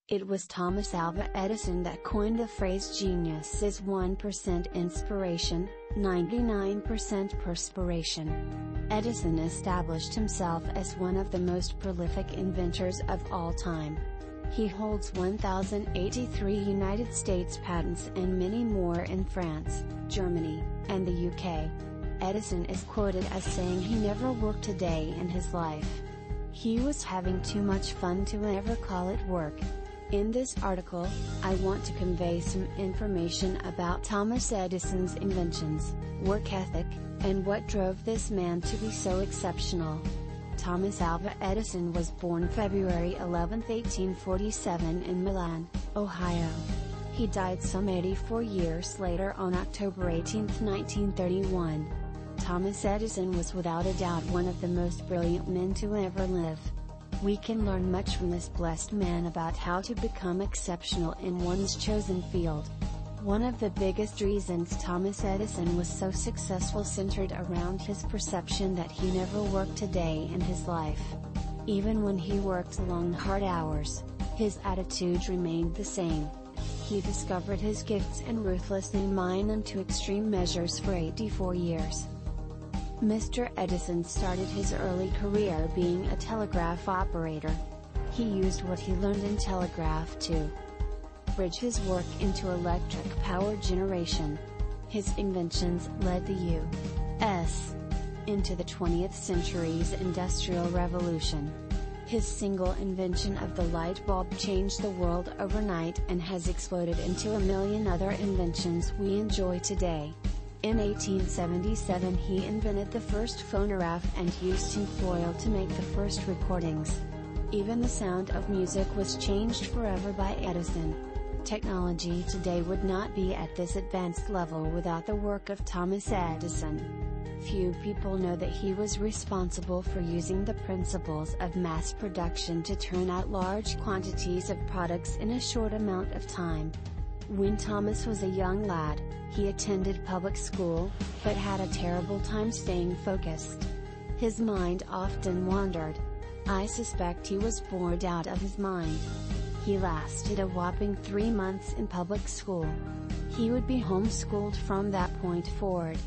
It was Thomas Alva Edison that coined the phrase genius is 1% inspiration, 99% perspiration. Edison established himself as one of the most prolific inventors of all time. He holds 1,083 United States patents and many more in France, Germany, and the UK. Edison is quoted as saying he never worked a day in his life. He was having too much fun to ever call it work. In this article, I want to convey some information about Thomas Edison's inventions, work ethic, and what drove this man to be so exceptional. Thomas Alva Edison was born February 11, 1847 in Milan, Ohio. He died some 84 years later on October 18, 1931. Thomas Edison was without a doubt one of the most brilliant men to ever live. We can learn much from this blessed man about how to become exceptional in one's chosen field. One of the biggest reasons Thomas Edison was so successful centered around his perception that he never worked a day in his life. Even when he worked long hard hours, his attitude remained the same. He discovered his gifts and ruthlessly mined them to extreme measures for 84 years. Mr. Edison started his early career being a telegraph operator. He used what he learned in telegraph to bridge his work into electric power generation. His inventions led the U.S. into the 20th century's Industrial Revolution. His single invention of the light bulb changed the world overnight and has exploded into a million other inventions we enjoy today. In 1877 he invented the first phonograph and used tinfoil to make the first recordings. Even the sound of music was changed forever by Edison. Technology today would not be at this advanced level without the work of Thomas Edison. Few people know that he was responsible for using the principles of mass production to turn out large quantities of products in a short amount of time. When Thomas was a young lad, he attended public school, but had a terrible time staying focused. His mind often wandered. I suspect he was bored out of his mind. He lasted a whopping 3 months in public school. He would be homeschooled from that point forward.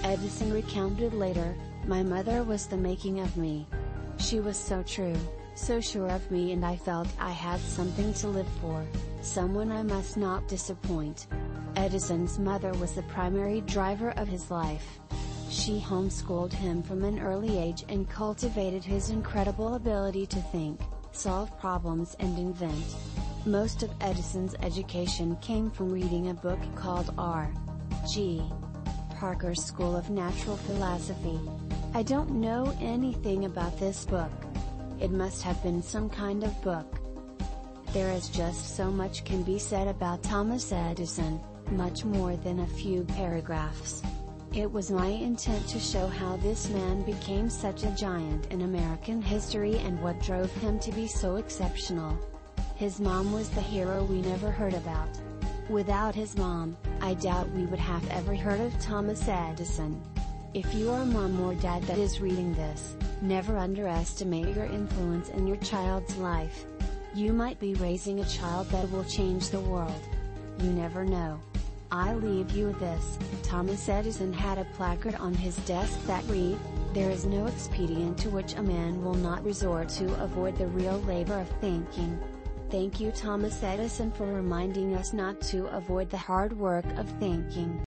Edison recounted later, "My mother was the making of me. She was so true, so sure of me, and I felt I had something to live for, someone I must not disappoint." Edison's mother was the primary driver of his life. She homeschooled him from an early age and cultivated his incredible ability to think, solve problems and invent. Most of Edison's education came from reading a book called R.G. Parker's School of Natural Philosophy. I don't know anything about this book. It must have been some kind of book. There is just so much can be said about Thomas Edison, much more than a few paragraphs. It was my intent to show how this man became such a giant in American history and what drove him to be so exceptional. His mom was the hero we never heard about. Without his mom, I doubt we would have ever heard of Thomas Edison. If you are a mom or dad that is reading this, never underestimate your influence in your child's life. You might be raising a child that will change the world. You never know. I leave you with this: Thomas Edison had a placard on his desk that read, "There is no expedient to which a man will not resort to avoid the real labor of thinking." Thank you, Thomas Edison, for reminding us not to avoid the hard work of thinking.